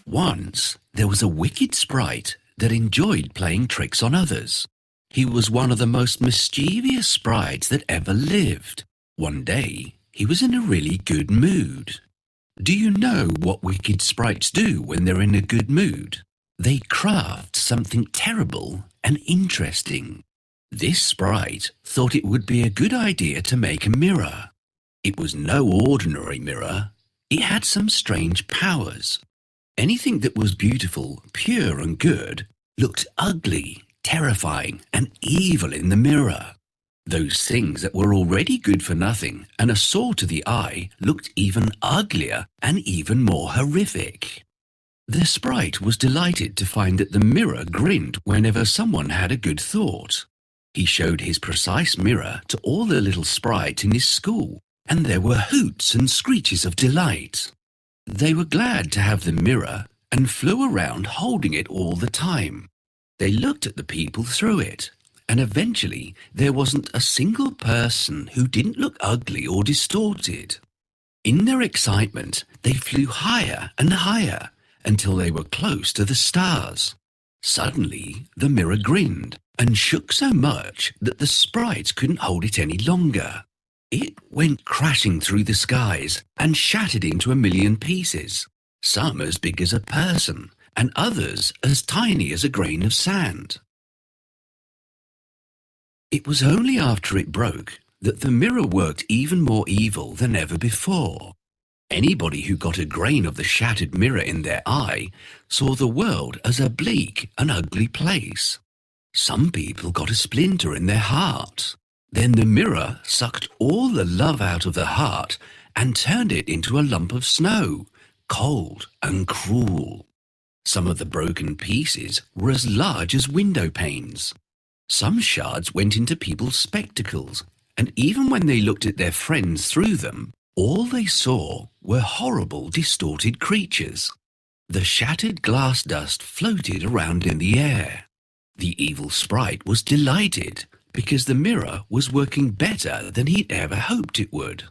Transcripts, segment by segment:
Once there was a wicked sprite that enjoyed playing tricks on others. He was one of the most mischievous sprites that ever lived. One day, he was in a really good mood. Do you know what wicked sprites do when they're in a good mood? They craft something terrible and interesting. This sprite thought it would be a good idea to make a mirror. It was no ordinary mirror. It had some strange powers. Anything that was beautiful, pure and good looked ugly, terrifying and evil in the mirror. Those things that were already good for nothing and a sore to the eye looked even uglier and even more horrific. The sprite was delighted to find that the mirror grinned whenever someone had a good thought. He showed his precise mirror to all the little sprites in his school, and there were hoots and screeches of delight. They were glad to have the mirror and flew around holding it all the time. They looked at the people through it, and eventually there wasn't a single person who didn't look ugly or distorted. In their excitement, they flew higher and higher until they were close to the stars. Suddenly, the mirror grinned and shook so much that the sprites couldn't hold it any longer. It went crashing through the skies and shattered into a million pieces, some as big as a person and others as tiny as a grain of sand. It was only after it broke that the mirror worked even more evil than ever before. Anybody who got a grain of the shattered mirror in their eye saw the world as a bleak and ugly place. Some people got a splinter in their heart. Then the mirror sucked all the love out of the heart and turned it into a lump of snow, cold and cruel. Some of the broken pieces were as large as window panes. Some shards went into people's spectacles, and even when they looked at their friends through them, all they saw were horrible, distorted creatures. The shattered glass dust floated around in the air. The evil sprite was delighted because the mirror was working better than he'd ever hoped it would.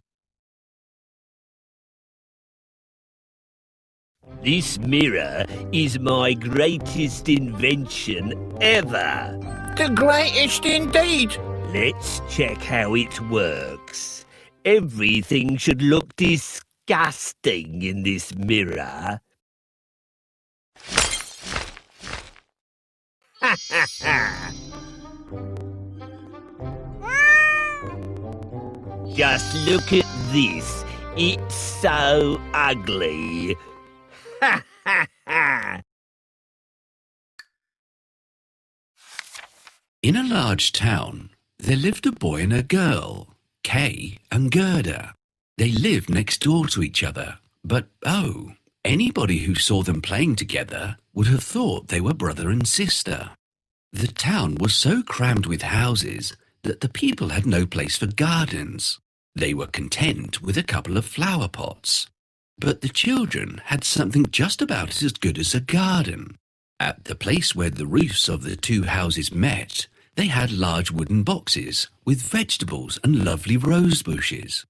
This mirror is my greatest invention ever. The greatest indeed. Let's check how it works. Everything should look disgusting in this mirror. Ha ha ha! Just look at this. It's so ugly. Ha ha ha! In a large town, there lived a boy and a girl, Kay and Gerda. They lived next door to each other, but anybody who saw them playing together would have thought they were brother and sister. The town was so crammed with houses that the people had no place for gardens. They were content with a couple of flower pots. But the children had something just about as good as a garden. At the place where the roofs of the two houses met, they had large wooden boxes with vegetables and lovely rose bushes.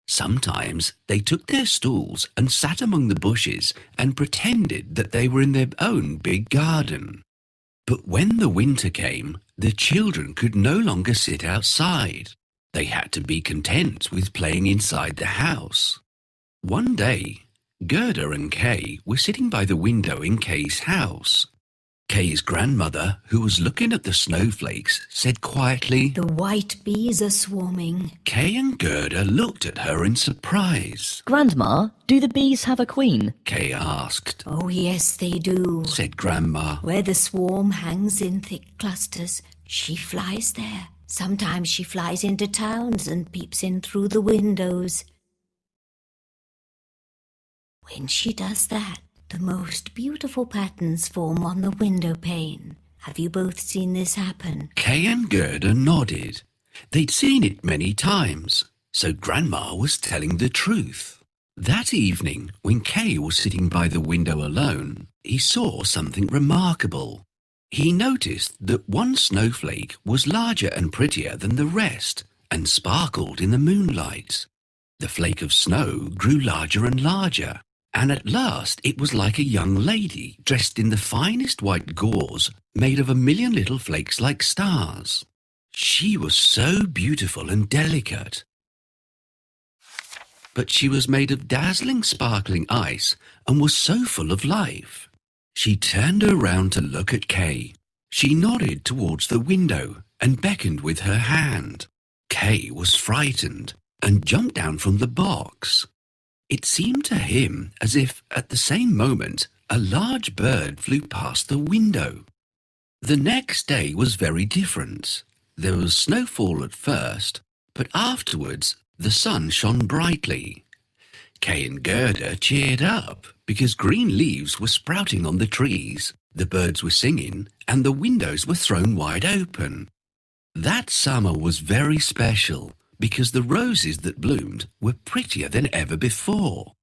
Sometimes they took their stools and sat among the bushes and pretended that they were in their own big garden. But when the winter came, the children could no longer sit outside. They had to be content with playing inside the house. One day, Gerda and Kay were sitting by the window in Kay's house. Kay's grandmother, who was looking at the snowflakes, said quietly, "The white bees are swarming." Kay and Gerda looked at her in surprise. "Grandma, do the bees have a queen?" Kay asked. "Oh, yes, they do," said Grandma. "Where the swarm hangs in thick clusters, she flies there. Sometimes she flies into towns and peeps in through the windows. When she does that, the most beautiful patterns form on the window pane. Have you both seen this happen?" Kay and Gerda nodded. They'd seen it many times, so Grandma was telling the truth. That evening, when Kay was sitting by the window alone, he saw something remarkable. He noticed that one snowflake was larger and prettier than the rest and sparkled in the moonlight. The flake of snow grew larger and larger, and at last it was like a young lady dressed in the finest white gauze made of 1,000,000 little flakes like stars. She was so beautiful and delicate. But she was made of dazzling, sparkling ice and was so full of life. She turned around to look at Kay. She nodded towards the window and beckoned with her hand. Kay was frightened and jumped down from the box. It seemed to him as if, at the same moment, a large bird flew past the window. The next day was very different. There was snowfall at first, but afterwards the sun shone brightly. Kay and Gerda cheered up because green leaves were sprouting on the trees, the birds were singing, and the windows were thrown wide open. That summer was very special because the roses that bloomed were prettier than ever before.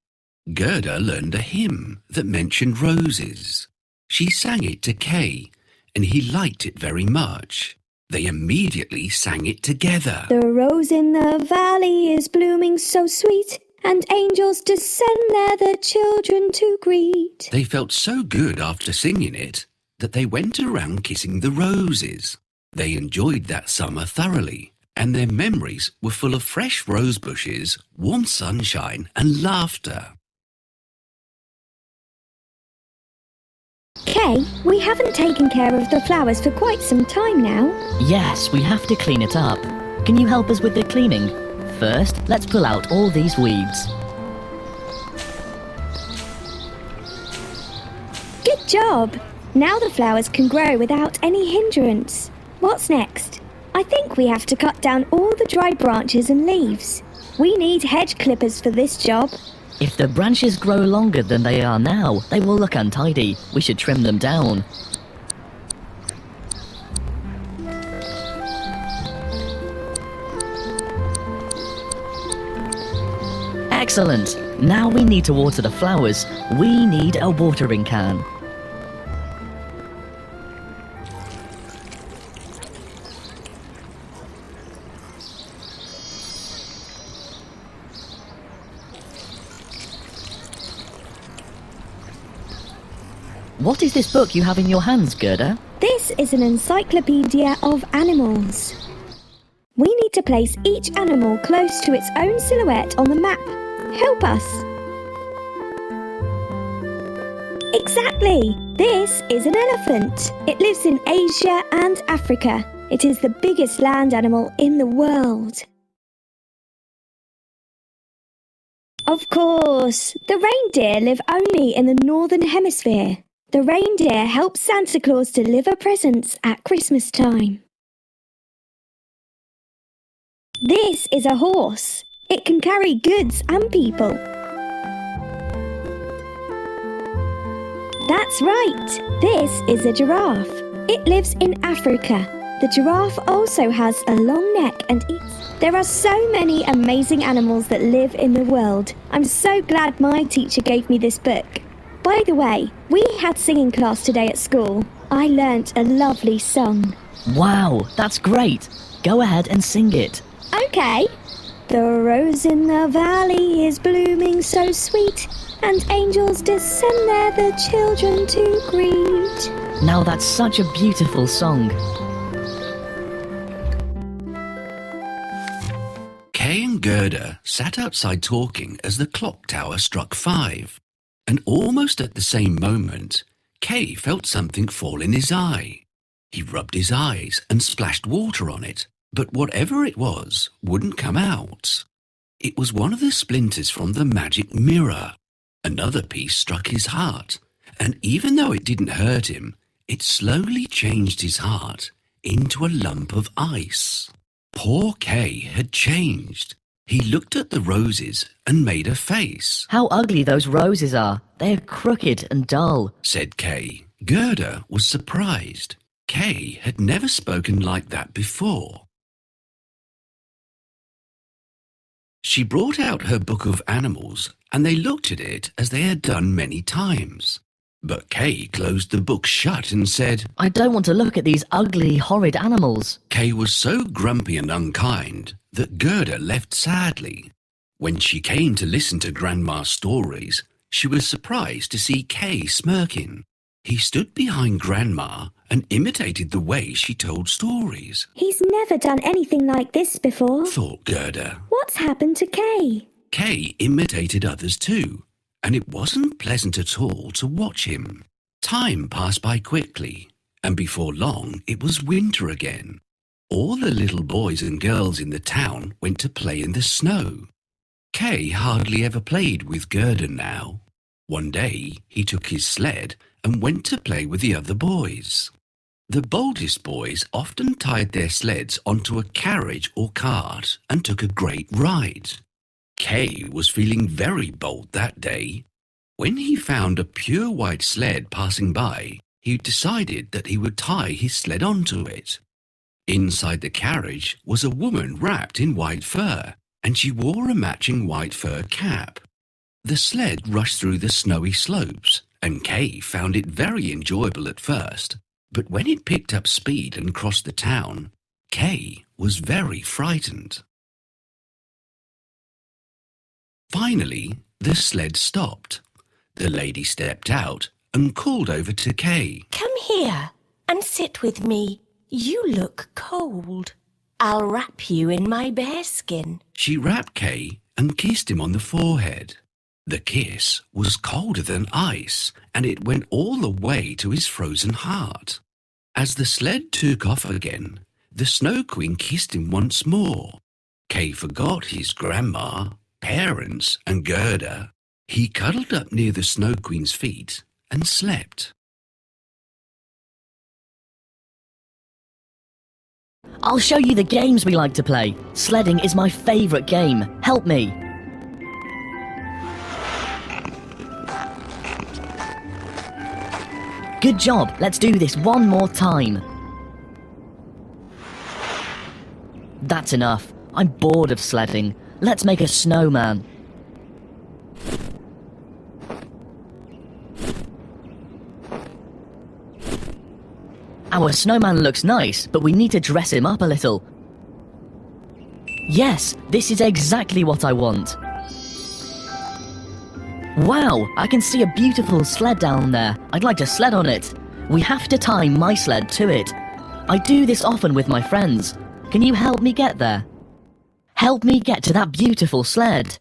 Gerda learned a hymn that mentioned roses. She sang it to Kay, and he liked it very much. They immediately sang it together. The rose in the valley is blooming so sweet, and angels descend there the children to greet. They felt so good after singing it that they went around kissing the roses. They enjoyed that summer thoroughly, and their memories were full of fresh rose bushes, warm sunshine, and laughter. Kay, we haven't taken care of the flowers for quite some time now. Yes, we have to clean it up. Can you help us with the cleaning? First, let's pull out all these weeds. Good job! Now the flowers can grow without any hindrance. What's next? I think we have to cut down all the dry branches and leaves. We need hedge clippers for this job. If the branches grow longer than they are now, they will look untidy. We should trim them down. Excellent! Now we need to water the flowers. We need a watering can. What is this book you have in your hands, Gerda? This is an encyclopedia of animals. We need to place each animal close to its own silhouette on the map. Help us. Exactly! This is an elephant. It lives in Asia and Africa. It is the biggest land animal in the world. Of course, the reindeer live only in the northern hemisphere. The reindeer help Santa Claus deliver presents at Christmas time. This is a horse. It can carry goods and people. That's right. This is a giraffe. It lives in Africa. The giraffe also has a long neck and eats. There are so many amazing animals that live in the world. I'm so glad my teacher gave me this book. By the way, we had singing class today at school. I learnt a lovely song. Wow, that's great. Go ahead and sing it. Okay. The rose in the valley is blooming so sweet, and angels descend there the children to greet. Now that's such a beautiful song. Kay and Gerda sat outside talking as the clock tower struck 5. And almost at the same moment, Kay felt something fall in his eye. He rubbed his eyes and splashed water on it, but whatever it was wouldn't come out. It was one of the splinters from the magic mirror. Another piece struck his heart, and even though it didn't hurt him, it slowly changed his heart into a lump of ice. Poor Kay had changed. He looked at the roses and made a face. How ugly those roses are. They're crooked and dull, said Kay. Gerda was surprised. Kay had never spoken like that before. She brought out her book of animals, and they looked at it as they had done many times. But Kay closed the book shut and said, I don't want to look at these ugly, horrid animals. Kay was so grumpy and unkind that Gerda left sadly. When she came to listen to Grandma's stories, she was surprised to see Kay smirking. He stood behind Grandma and imitated the way she told stories. He's never done anything like this before, thought Gerda. What's happened to Kay? Kay imitated others too, and it wasn't pleasant at all to watch him. Time passed by quickly, and before long it was winter again. All the little boys and girls in the town went to play in the snow. Kay hardly ever played with Gerda now. One day he took his sled and went to play with the other boys. The boldest boys often tied their sleds onto a carriage or cart and took a great ride. Kay was feeling very bold that day. When he found a pure white sled passing by, he decided that he would tie his sled onto it. Inside the carriage was a woman wrapped in white fur, and she wore a matching white fur cap. The sled rushed through the snowy slopes, and Kay found it very enjoyable at first, but when it picked up speed and crossed the town, Kay was very frightened. Finally, the sled stopped. The lady stepped out and called over to Kay. Come here and sit with me. You look cold. I'll wrap you in my bearskin. She wrapped Kay and kissed him on the forehead. The kiss was colder than ice, and it went all the way to his frozen heart. As the sled took off again, the Snow Queen kissed him once more. Kay forgot his grandma, parents, and Gerda. He cuddled up near the Snow Queen's feet and slept. I'll show you the games we like to play. Sledding is my favourite game. Help me. Good job. Let's do this one more time. That's enough. I'm bored of sledding. Let's make a snowman. Our snowman looks nice, but we need to dress him up a little. Yes, this is exactly what I want. Wow, I can see a beautiful sled down there. I'd like to sled on it. We have to tie my sled to it. I do this often with my friends. Can you help me get there? Help me get to that beautiful sled.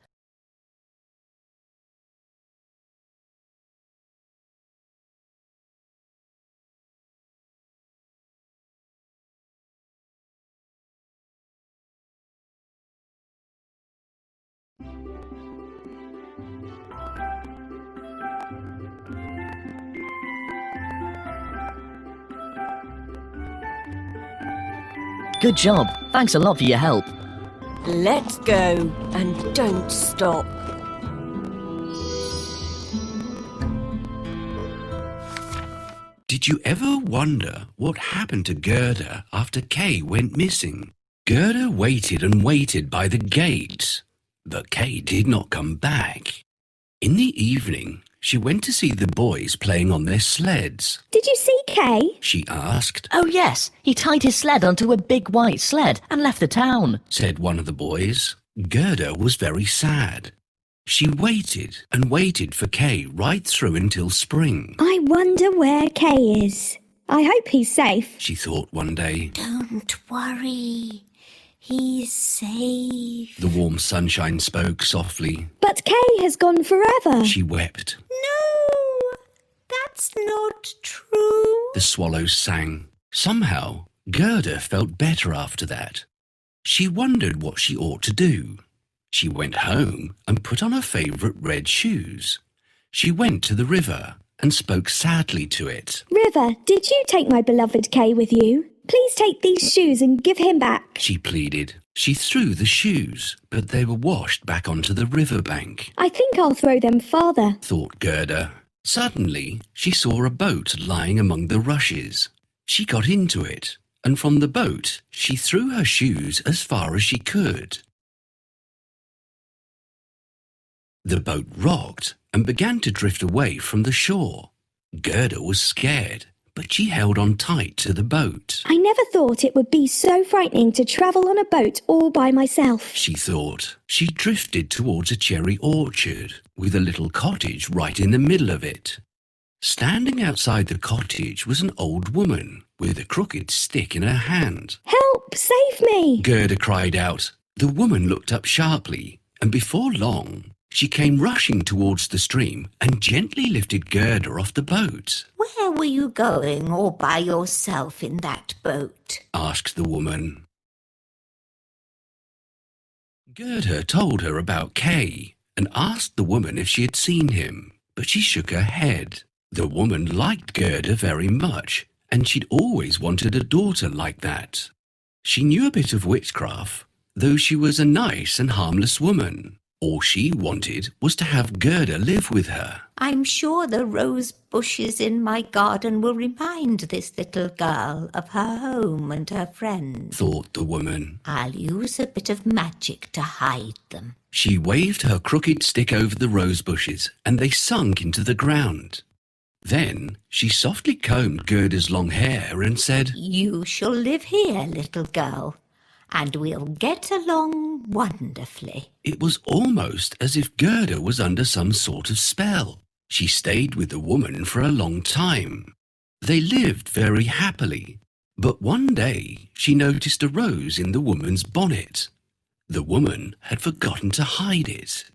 Good job. Thanks a lot for your help. Let's go and don't stop. Did you ever wonder what happened to Gerda after Kay went missing? Gerda waited and waited by the gate, but Kay did not come back. In the evening, she went to see the boys playing on their sleds. Did you see Kay? She asked. Oh yes, he tied his sled onto a big white sled and left the town, said one of the boys. Gerda was very sad. She waited and waited for Kay right through until spring. I wonder where Kay is. I hope he's safe, she thought one day. Don't worry. He's safe. The warm sunshine spoke softly. But Kay has gone forever. She wept. No, that's not true. The swallows sang. Somehow, Gerda felt better after that. She wondered what she ought to do. She went home and put on her favourite red shoes. She went to the river and spoke sadly to it. River, did you take my beloved Kay with you? Please take these shoes and give him back, she pleaded. She threw the shoes, but they were washed back onto the riverbank. I think I'll throw them farther, thought Gerda. Suddenly, she saw a boat lying among the rushes. She got into it, and from the boat, she threw her shoes as far as she could. The boat rocked and began to drift away from the shore. Gerda was scared, but she held on tight to the boat. I never thought it would be so frightening to travel on a boat all by myself. She thought. She drifted towards a cherry orchard with a little cottage right in the middle of it. Standing outside the cottage was an old woman with a crooked stick in her hand. Help! Save me! Gerda cried out. The woman looked up sharply, and before long, she came rushing towards the stream and gently lifted Gerda off the boat. Where were you going all by yourself in that boat? Asked the woman. Gerda told her about Kay and asked the woman if she had seen him, but she shook her head. The woman liked Gerda very much, and she'd always wanted a daughter like that. She knew a bit of witchcraft, though she was a nice and harmless woman. All she wanted was to have Gerda live with her. I'm sure the rose bushes in my garden will remind this little girl of her home and her friends, thought the woman. I'll use a bit of magic to hide them. She waved her crooked stick over the rose bushes, and they sunk into the ground. Then she softly combed Gerda's long hair and said, You shall live here, little girl, and we'll get along wonderfully. It was almost as if Gerda was under some sort of spell. She stayed with the woman for a long time. They lived very happily, but one day she noticed a rose in the woman's bonnet. The woman had forgotten to hide it.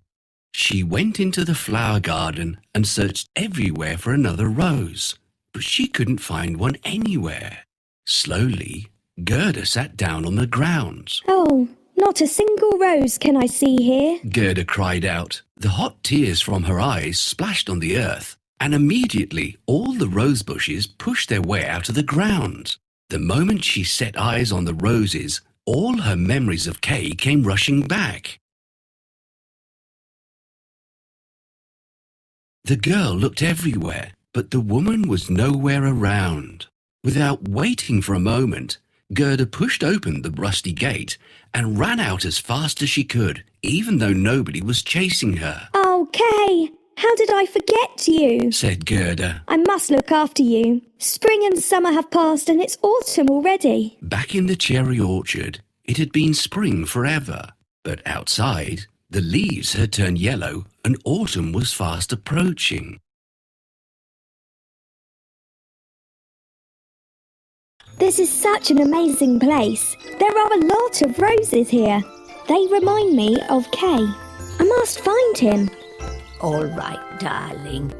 She went into the flower garden and searched everywhere for another rose, but she couldn't find one anywhere. Slowly, Gerda sat down on the ground. Oh, not a single rose can I see here. Gerda cried out. The hot tears from her eyes splashed on the earth, and immediately all the rose bushes pushed their way out of the ground. The moment she set eyes on the roses, all her memories of Kay came rushing back. The girl looked everywhere, but the woman was nowhere around. Without waiting for a moment, Gerda pushed open the rusty gate and ran out as fast as she could, even though nobody was chasing her. Oh, Kay, how did I forget you? Said Gerda. I must look after you. Spring and summer have passed and it's autumn already. Back in the cherry orchard, it had been spring forever, but outside, the leaves had turned yellow and autumn was fast approaching. This is such an amazing place. There are a lot of roses here. They remind me of Kay. I must find him. All right, darling.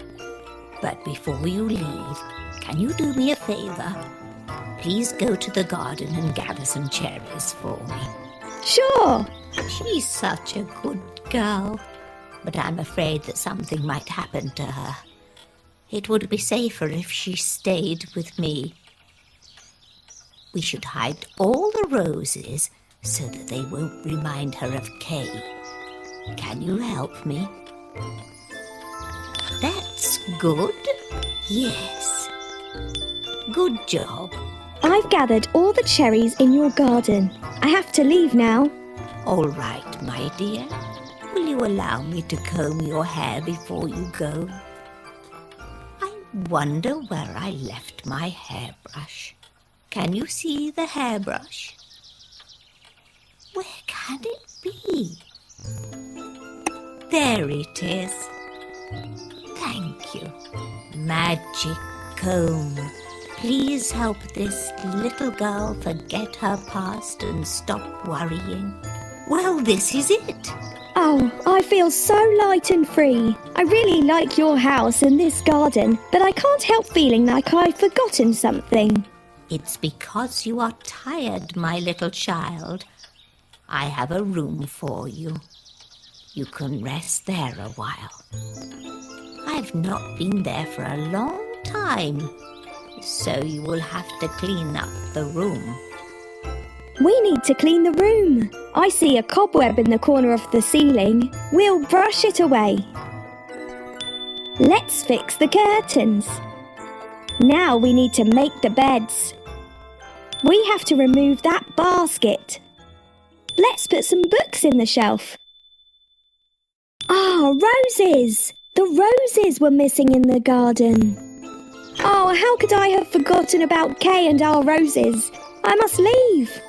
But before you leave, can you do me a favour? Please go to the garden and gather some cherries for me. Sure. She's such a good girl, but I'm afraid that something might happen to her. It would be safer if she stayed with me. We should hide all the roses so that they won't remind her of Kay. Can you help me? That's good. Yes. Good job. I've gathered all the cherries in your garden. I have to leave now. All right, my dear. Will you allow me to comb your hair before you go? I wonder where I left my hairbrush. Can you see the hairbrush? Where can it be? There it is. Thank you. Magic comb. Please help this little girl forget her past and stop worrying. Well, this is it. Oh, I feel so light and free. I really like your house and this garden, but I can't help feeling like I've forgotten something. It's because you are tired, my little child. I have a room for you. You can rest there a while. I've not been there for a long time, so you will have to clean up the room. We need to clean the room. I see a cobweb in the corner of the ceiling. We'll brush it away. Let's fix the curtains. Now we need to make the beds. We have to remove that basket. Let's put some books in the shelf. Ah, roses! The roses were missing in the garden. Oh, how could I have forgotten about Kay and our roses? I must leave.